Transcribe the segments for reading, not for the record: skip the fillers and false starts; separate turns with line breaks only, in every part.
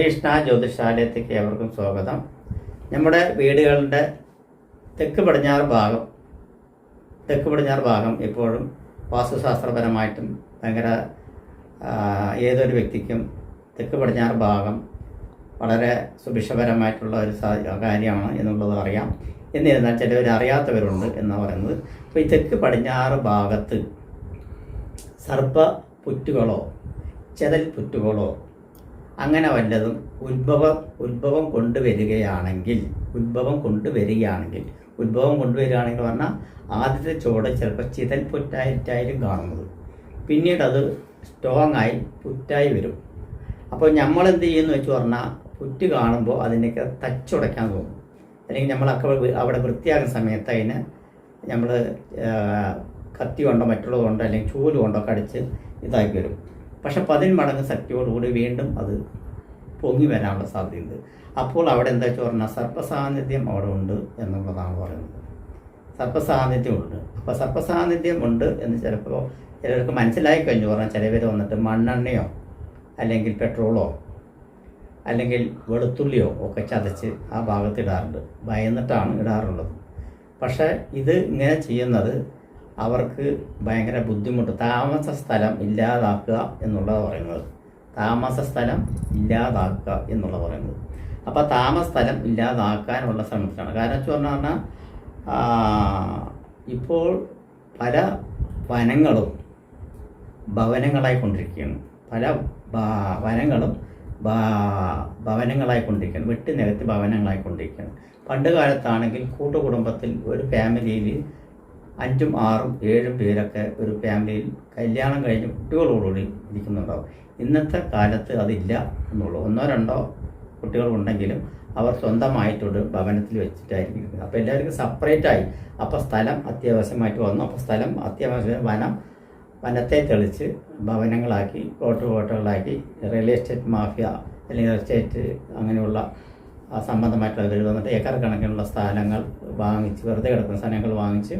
ശ്രീകൃഷ്ണ ജ്യോതിഷാലയത്തേക്ക് ഏവർക്കും സ്വാഗതം. നമ്മുടെ വീടുകളുടെ തെക്ക് പടിഞ്ഞാറ് ഭാഗം എപ്പോഴും വാസ്തുശാസ്ത്രപരമായിട്ടും ഭയങ്കര ഏതൊരു വ്യക്തിക്കും തെക്ക് പടിഞ്ഞാറ് ഭാഗം വളരെ സുഭിക്ഷപരമായിട്ടുള്ള ഒരു കാര്യമാണ് എന്നുള്ളത് അറിയാം. എന്നിരുന്നാൽ ചിലവർ അറിയാത്തവരുണ്ട് എന്നാണ് പറയുന്നത്. അപ്പോൾ ഈ തെക്ക് പടിഞ്ഞാറ് ഭാഗത്ത് സർപ്പ പുറ്റുകളോ ചെതൽ പുറ്റുകളോ അങ്ങനെ വല്ലതും ഉത്ഭവം കൊണ്ടുവരികയാണെങ്കിൽ പറഞ്ഞാൽ ആദ്യത്തെ ചുവട് ചിലപ്പോൾ ചിതൽ പുറ്റായിട്ടായാലും കാണുന്നത്, പിന്നീട് അത് സ്ട്രോങ് ആയി പുറ്റായി വരും. അപ്പോൾ നമ്മൾ എന്ത് ചെയ്യുമെന്ന് വെച്ച് പറഞ്ഞാൽ പുറ്റ് കാണുമ്പോൾ അതിനൊക്കെ തച്ചുടയ്ക്കാൻ തോന്നും. അല്ലെങ്കിൽ നമ്മളൊക്കെ അവിടെ വൃത്തിയാക്കുന്ന സമയത്ത് അതിന് നമ്മൾ കത്തി കൊണ്ടോ മറ്റുള്ളത് കൊണ്ടോ അല്ലെങ്കിൽ ചൂല് കൊണ്ടോ കടിച്ച് ഇതാക്കി വരും. പക്ഷെ 10 മടങ്ങ് ശക്തിയോടുകൂടി വീണ്ടും അത് പൊങ്ങി വരാനുള്ള സാധ്യതയുണ്ട്. അപ്പോൾ അവിടെ എന്താ വെച്ച് പറഞ്ഞാൽ സർപ്പസാന്നിധ്യം അവിടെ ഉണ്ട് എന്നുള്ളതാണ് പറയുന്നത്. സർപ്പസാന്നിധ്യം ഉണ്ട്. അപ്പോൾ സർപ്പസാന്നിധ്യം ഉണ്ട് എന്ന് ചിലപ്പോൾ ചിലർക്ക് മനസ്സിലായി കഴിഞ്ഞു പറഞ്ഞാൽ ചിലവർ വന്നിട്ട് മണ്ണെണ്ണയോ അല്ലെങ്കിൽ പെട്രോളോ അല്ലെങ്കിൽ വെളുത്തുള്ളിയോ ഒക്കെ ചതച്ച് ആ ഭാഗത്ത് ഇടാറുണ്ട്. ഭയന്നിട്ടാണ് ഇടാറുള്ളത്. പക്ഷേ ഇത് ഇങ്ങനെ ചെയ്യുന്നത് അവർക്ക് ഭയങ്കര ബുദ്ധിമുട്ട്, താമസ സ്ഥലം ഇല്ലാതാക്കുക എന്നുള്ളത് പറയുന്നത്. അപ്പോൾ താമസ സ്ഥലം ഇല്ലാതാക്കാനുള്ള ശ്രമത്തിലാണ്. കാരണം വെച്ച് പറഞ്ഞാൽ ഇപ്പോൾ പല വനങ്ങളും ഭവനങ്ങളായിക്കൊണ്ടിരിക്കുകയാണ്. വെട്ടി നികത്തി ഭവനങ്ങളായിക്കൊണ്ടിരിക്കുകയാണ്. പണ്ട് കാലത്താണെങ്കിൽ കൂട്ടുകുടുംബത്തിൽ ഒരു ഫാമിലിയിൽ 5, 6, 7 പേരൊക്കെ ഒരു ഫാമിലിയിൽ കല്യാണം കഴിഞ്ഞ് കുട്ടികളോടുകൂടി ഇരിക്കുന്നുണ്ടാവും. ഇന്നത്തെ കാലത്ത് അതില്ല എന്നുള്ളൂ. 1, 2 കുട്ടികളുണ്ടെങ്കിലും അവർ സ്വന്തമായിട്ടൊരു ഭവനത്തിൽ വെച്ചിട്ടായിരിക്കും ഇരിക്കുന്നത്. അപ്പോൾ എല്ലാവർക്കും സെപ്പറേറ്റായി. അപ്പോൾ സ്ഥലം അത്യാവശ്യമായിട്ട് വന്നു. അപ്പോൾ സ്ഥലം അത്യാവശ്യം വനത്തെ തെളിച്ച് ഭവനങ്ങളാക്കി പ്ലോട്ടുകളാക്കി റിയൽ എസ്റ്റേറ്റ് മാഫിയ അല്ലെങ്കിൽ റിയൽ എസ്റ്റേറ്റ് അങ്ങനെയുള്ള സംബന്ധമായിട്ടുള്ളവർ വന്നിട്ട് ഏക്കർ കണക്കിനുള്ള സ്ഥലങ്ങൾ വാങ്ങിച്ച്, വെറുതെ കിടക്കുന്ന സ്ഥലങ്ങൾ വാങ്ങിച്ച്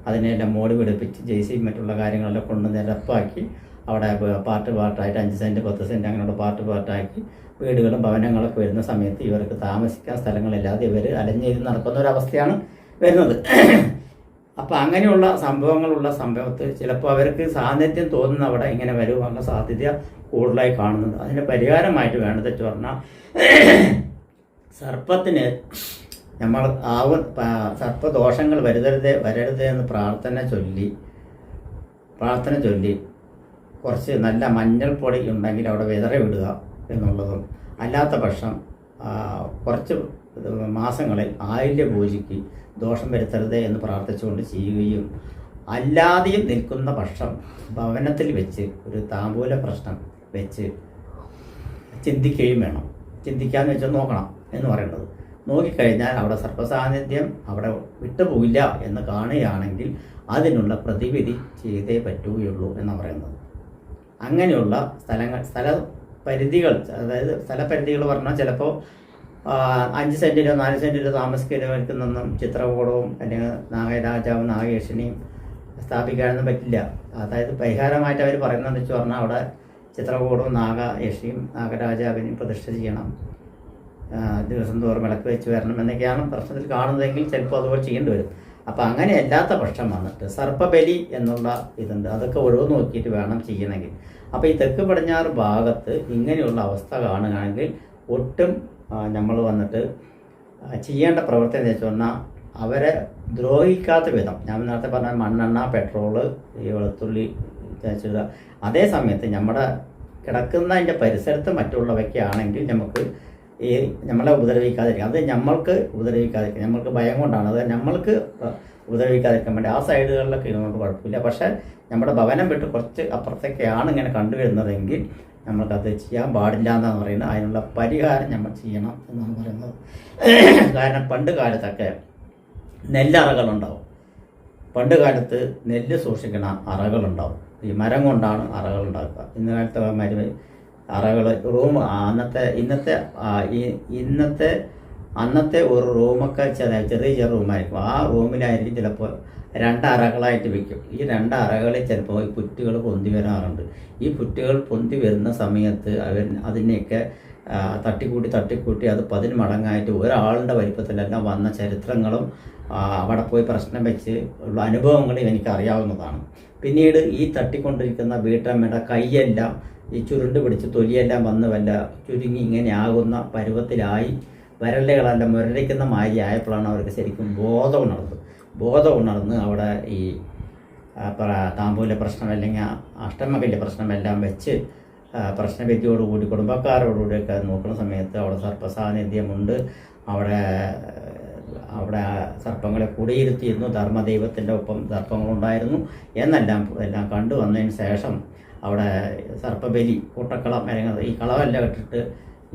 അതിനെല്ലാം മോടി പിടിപ്പിച്ച് JCB മറ്റുള്ള കാര്യങ്ങളെല്ലാം കൊണ്ട് നിരപ്പാക്കി അവിടെ പാർട്ടായിട്ട് 5 സെൻറ്റ് 10 സെൻറ്റ് അങ്ങനെയുള്ള പാർട്ടാക്കി വീടുകളും ഭവനങ്ങളൊക്കെ വരുന്ന സമയത്ത് ഇവർക്ക് താമസിക്കാൻ സ്ഥലങ്ങളില്ലാതെ ഇവർ അലഞ്ഞിരുന്ന് നടക്കുന്ന ഒരവസ്ഥയാണ് വരുന്നത്. അപ്പോൾ അങ്ങനെയുള്ള സംഭവത്തിൽ ചിലപ്പോൾ അവർക്ക് സാന്നിധ്യം തോന്നുന്ന അവിടെ ഇങ്ങനെ വരുവാനുള്ള സാധ്യത കൂടുതലായി കാണുന്നത്. അതിന് പരിഹാരമായിട്ട് വേണ്ടത് വെച്ച് പറഞ്ഞാൽ സർപ്പത്തിന് നമ്മൾ സർപ്പദോഷങ്ങൾ വരരുതേ എന്ന് പ്രാർത്ഥന ചൊല്ലി കുറച്ച് നല്ല മഞ്ഞൾപ്പൊടി ഉണ്ടെങ്കിൽ അവിടെ വിതറി വിടുക എന്നുള്ളതും, അല്ലാത്ത പക്ഷം കുറച്ച് മാസങ്ങളിൽ ആയില്യ പൂജയ്ക്ക് ദോഷം വരുത്തരുതേ എന്ന് പ്രാർത്ഥിച്ചുകൊണ്ട് ചെയ്യുകയും, അല്ലാതെയും നിൽക്കുന്ന പക്ഷം ഭവനത്തിൽ വെച്ച് ഒരു താമ്പൂല പ്രശ്നം വെച്ച് ചിന്തിക്കുകയും വേണം. ചിന്തിക്കാമെന്ന് വെച്ചാൽ നോക്കണം എന്ന് പറയുന്നത്. നോക്കിക്കഴിഞ്ഞാൽ അവിടെ സർപ്പസാന്നിധ്യം അവിടെ വിട്ടുപോയില്ല എന്ന് കാണുകയാണെങ്കിൽ അതിനുള്ള പ്രതിവിധി ചെയ്തേ പറ്റുകയുള്ളൂ എന്ന് പറയുന്നത്. അങ്ങനെയുള്ള സ്ഥലപരിധികൾ, അതായത് സ്ഥലപരിധികൾ പറഞ്ഞാൽ ചിലപ്പോൾ 5 സെൻറ്റിലോ 4 സെൻറ്റിലോ താമസിക്കുന്നവർക്കൊന്നും ചിത്രകൂടവും അല്ലെങ്കിൽ നാഗരാജാവും നാഗേഷിനെയും സ്ഥാപിക്കാനൊന്നും പറ്റില്ല. അതായത് പരിഹാരമായിട്ട് അവർ പറയുന്നതെന്ന് വെച്ച് പറഞ്ഞാൽ അവിടെ ചിത്രകൂടവും നാഗേഷിയും നാഗരാജാവിനെയും പ്രതിഷ്ഠ ചെയ്യണം, ദിവസം തോറും വിളക്ക് വെച്ച് വരണം എന്നൊക്കെയാണ് പ്രശ്നത്തിൽ കാണുന്നതെങ്കിൽ ചിലപ്പോൾ അതുപോലെ ചെയ്യേണ്ടി വരും. അപ്പോൾ അങ്ങനെ അല്ലാത്ത പക്ഷം വന്നിട്ട് സർപ്പബലി എന്നുള്ള ഇതുണ്ട്. അതൊക്കെ ഒഴിവ് നോക്കിയിട്ട് വേണം ചെയ്യണമെങ്കിൽ. അപ്പോൾ ഈ തെക്ക് പടിഞ്ഞാറ് ഭാഗത്ത് ഇങ്ങനെയുള്ള അവസ്ഥ കാണുകയാണെങ്കിൽ ഒട്ടും നമ്മൾ വന്നിട്ട് ചെയ്യേണ്ട പ്രവൃത്തി എന്ന് വെച്ച് പറഞ്ഞാൽ അവരെ ദ്രോഹിക്കാത്ത വിധം, ഞാൻ നേരത്തെ പറഞ്ഞ മണ്ണെണ്ണ, പെട്രോള്, ഈ വെളുത്തുള്ളി തേച്ചിടുക. അതേ സമയത്ത് നമ്മുടെ കിടക്കുന്നതിൻ്റെ പരിസരത്ത് മറ്റുള്ളവയ്ക്കാണെങ്കിൽ നമുക്ക് ഈ നമ്മളെ ഉപദ്രവിക്കാതിരിക്കാം. അത് നമ്മൾക്ക് ഉപദ്രവിക്കാതിരിക്കാം, നമ്മൾക്ക് ഭയം കൊണ്ടാണ്. അത് നമ്മൾക്ക് ഉപദ്രവിക്കാതിരിക്കാൻ വേണ്ടി ആ സൈഡുകളിലൊക്കെ ഇരുന്നുകൊണ്ട് കുഴപ്പമില്ല. പക്ഷേ നമ്മുടെ ഭവനം വിട്ട് കുറച്ച് അപ്പുറത്തേക്കാണ് ഇങ്ങനെ കണ്ടുവരുന്നതെങ്കിൽ നമ്മൾക്കത് ചെയ്യാൻ പാടില്ല എന്നാണ് പറയുന്നത്. അതിനുള്ള പരിഹാരം നമ്മൾ ചെയ്യണം എന്നാണ് പറയുന്നത്. കാരണം പണ്ട് കാലത്തൊക്കെ നെല്ലറകളുണ്ടാവും. പണ്ട് കാലത്ത് നെല്ല് സൂക്ഷിക്കണ അറകളുണ്ടാവും. ഈ മരം കൊണ്ടാണ് അറകൾ ഉണ്ടാക്കുക. ഇന്ന് കാലത്തെ അറകൾ റൂം അന്നത്തെ ഒരു റൂമൊക്കെ ചെറിയ റൂമായിരിക്കും. ആ റൂമിലായിരിക്കും ചിലപ്പോൾ 2 അറകളായിട്ട് വയ്ക്കും. ഈ 2 അറകളിൽ ചിലപ്പോൾ ഈ പുറ്റുകൾ പൊന്തി വരാറുണ്ട്. ഈ പുറ്റുകൾ പൊന്തി വരുന്ന സമയത്ത് അതിനെയൊക്കെ തട്ടിക്കൂട്ടി അത് 10 മടങ്ങായിട്ട് ഒരാളുടെ വലിപ്പത്തിലെല്ലാം വന്ന ചരിത്രങ്ങളും അവിടെ പോയി പ്രശ്നം വെച്ച് ഉള്ള അനുഭവങ്ങളും എനിക്കറിയാവുന്നതാണ്. പിന്നീട് ഈ തട്ടിക്കൊണ്ടിരിക്കുന്ന വീട്ടമ്മയുടെ കൈയെല്ലാം ഈ ചുരുണ്ട് പിടിച്ച് തൊലിയെല്ലാം വന്ന് വല്ല ചുരുങ്ങി ഇങ്ങനെ ആകുന്ന പരുവത്തിലായി വിരലുകളെല്ലാം മുരടിക്കുന്ന മാതിരി ആയപ്പോഴാണ് അവർക്ക് ശരിക്കും ബോധം ഉണർന്ന് അവിടെ ഈ താമ്പൂല പ്രശ്നം അല്ലെങ്കിൽ അഷ്ടമകല്യ പ്രശ്നമെല്ലാം വെച്ച് പ്രശ്നവിധിയോടുകൂടി കുടുംബക്കാരോടുകൂടിയൊക്കെ നോക്കുന്ന സമയത്ത് അവിടെ സർപ്പസാന്നിധ്യമുണ്ട്. അവിടെ സർപ്പങ്ങളെ കുടിയിരുത്തിയിരുന്നു, ധർമ്മദൈവത്തിൻ്റെ ഒപ്പം സർപ്പങ്ങളുണ്ടായിരുന്നു എല്ലാം കണ്ടു വന്നതിന് ശേഷം അവിടെ സർപ്പബലി കൂട്ടക്കളം അല്ലെങ്കിൽ ഈ കളമെല്ലാം ഇട്ടിട്ട്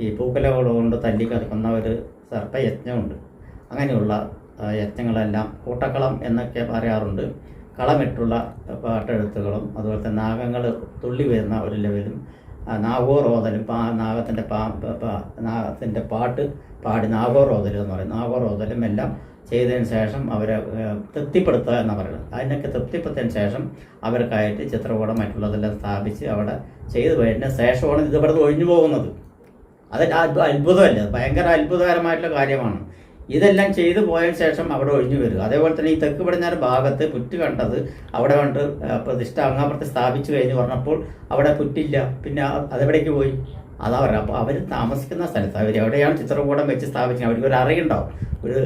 ഈ പൂക്കലകൾ കൊണ്ട് തല്ലി കിടക്കുന്ന ഒരു സർപ്പയജ്ഞമുണ്ട്. അങ്ങനെയുള്ള യജ്ഞങ്ങളെല്ലാം കൂട്ടക്കളം എന്നൊക്കെ പറയാറുണ്ട്. കളമിട്ടുള്ള പാട്ടെഴുത്തുകളും അതുപോലെ തന്നെ നാഗങ്ങൾ തുള്ളി വരുന്ന ഒരു ലെവലും നാഗോറോതലും നാഗത്തിൻ്റെ പാട്ട് പാടി നാഗോറോതൽ എന്ന് പറയും. നാഗോറോതലും എല്ലാം ചെയ്തതിന് ശേഷം അവരെ തൃപ്തിപ്പെടുത്തുക എന്നാണ് പറയുന്നത്. അതിനൊക്കെ തൃപ്തിപ്പെടുത്തിയതിന് ശേഷം അവർക്കായിട്ട് ചിത്രകൂടം മറ്റുള്ളതെല്ലാം സ്ഥാപിച്ച് അവിടെ ചെയ്തു കഴിഞ്ഞ ശേഷമാണ് ഇത് ഇവിടുന്ന് ഒഴിഞ്ഞു പോകുന്നത്. അതൊരു അത്ഭുതമല്ല, ഭയങ്കര അത്ഭുതകരമായിട്ടുള്ള കാര്യമാണ്. ഇതെല്ലാം ചെയ്തു പോയതിന് ശേഷം അവിടെ ഒഴിഞ്ഞു വരിക. അതേപോലെ തന്നെ ഈ തെക്ക് പടിഞ്ഞാറ് ഭാഗത്ത് പുറ്റ് കണ്ടത് അവിടെ കണ്ട് പ്രതിഷ്ഠ അങ്ങാപ്പുറത്ത് സ്ഥാപിച്ചു കഴിഞ്ഞ് പറഞ്ഞപ്പോൾ അവിടെ പുറ്റില്ല. പിന്നെ അതെവിടേക്ക് പോയി? അതാ പറയുക. അപ്പോൾ അവർ താമസിക്കുന്ന സ്ഥലത്ത് എവിടെയാണ് ചിത്രകൂടം വെച്ച് സ്ഥാപിക്കുന്നത് അവർക്ക് ഒരു അറയുണ്ടാവും, ഒരു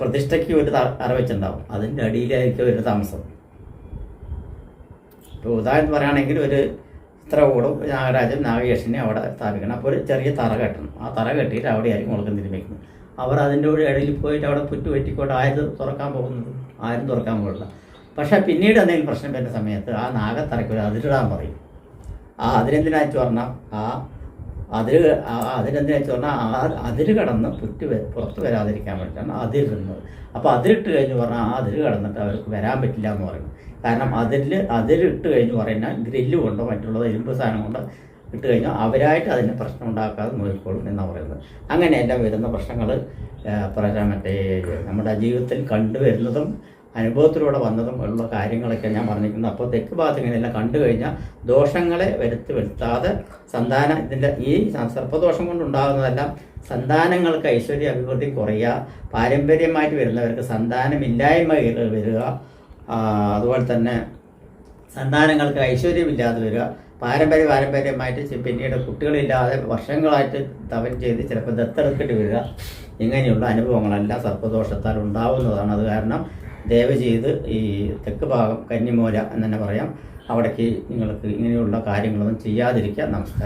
പ്രതിഷ്ഠയ്ക്ക് ഒരു അറ വെച്ചിട്ടുണ്ടാവും. അതിൻ്റെ അടിയിലായിരിക്കും ഒരു താമസം. ഇപ്പോൾ ഉദാഹരണം പറയുകയാണെങ്കിൽ ഒരു ചിത്രകൂടം നാഗരാജൻ നാഗേഷിനെ അവിടെ സ്ഥാപിക്കണം. അപ്പോൾ ഒരു ചെറിയ തറ കെട്ടണം. ആ തറ കെട്ടിയിട്ട് അവിടെയായിരിക്കും മുളക്കം തിരുമ്മിക്കുന്നത്. അവർ അതിൻ്റെ കൂടെ ഇടയിൽ പോയിട്ട് അവിടെ പുറ്റ് വെട്ടിക്കോട്ട് ആരും തുറക്കാൻ പോകില്ല. പക്ഷേ പിന്നീട് എന്തെങ്കിലും പ്രശ്നം വരുന്ന സമയത്ത് ആ നാഗത്തറയ്ക്ക് ഒരു അതിരിടാൻ പറയും. ആ അതിരെന്തിനാച്ചു പറഞ്ഞാൽ അതിര് കടന്ന് പുറ്റ് പുറത്ത് വരാതിരിക്കാൻ വേണ്ടിയിട്ടാണ് അതിരിടുന്നത്. അപ്പോൾ അതിരിട്ട് കഴിഞ്ഞ് പറഞ്ഞാൽ ആ അതിര് കടന്നിട്ട് അവർക്ക് വരാൻ പറ്റില്ല എന്ന് പറയുന്നത്. കാരണം അതിരിട്ട് കഴിഞ്ഞ് പറയുന്ന ഗ്രില്ല് കൊണ്ടോ മറ്റുള്ളത് ഇരുമ്പ് സാധനം കൊണ്ടോ ഇട്ട് കഴിഞ്ഞാൽ അവരായിട്ട് അതിന് പ്രശ്നം ഉണ്ടാക്കാതെ നോക്കിക്കോളും എന്നാണ് പറയുന്നത്. അങ്ങനെയെല്ലാം വരുന്ന പ്രശ്നങ്ങൾ മറ്റേ നമ്മുടെ ജീവിതത്തിൽ കണ്ടുവരുന്നതും അനുഭവത്തിലൂടെ വന്നതും ഉള്ള കാര്യങ്ങളൊക്കെ ഞാൻ പറഞ്ഞിരിക്കുന്നത്. അപ്പോൾ തെക്ക് ഭാഗത്ത് ഇങ്ങനെയെല്ലാം കണ്ടു കഴിഞ്ഞാൽ ദോഷങ്ങളെ വരുത്താതെ ഇതിൻ്റെ ഈ സർപ്പദോഷം കൊണ്ടുണ്ടാകുന്നതെല്ലാം സന്താനങ്ങൾക്ക് ഐശ്വര്യ അഭിവൃദ്ധി കുറയുക, പാരമ്പര്യമായിട്ട് വരുന്നവർക്ക് സന്താനമില്ലായ്മ വരിക, അതുപോലെ തന്നെ സന്താനങ്ങൾക്ക് ഐശ്വര്യമില്ലാതെ വരിക, പാരമ്പര്യമായിട്ട് പിന്നീട് കുട്ടികളില്ലാതെ വർഷങ്ങളായിട്ട് തപം ചെയ്ത് ചിലപ്പോൾ ദത്തെടുക്കേണ്ടി വരിക, ഇങ്ങനെയുള്ള അനുഭവങ്ങളെല്ലാം സർപ്പദോഷത്താൽ ഉണ്ടാവുന്നതാണ്. അത് കാരണം ദയവ് ചെയ്ത് ഈ തെക്ക് ഭാഗം കന്നിമൂല എന്ന് തന്നെ പറയാം, അവിടേക്ക് നിങ്ങൾക്ക് ഇങ്ങനെയുള്ള കാര്യങ്ങളൊന്നും ചെയ്യാതിരിക്കുക. നമസ്കാരം.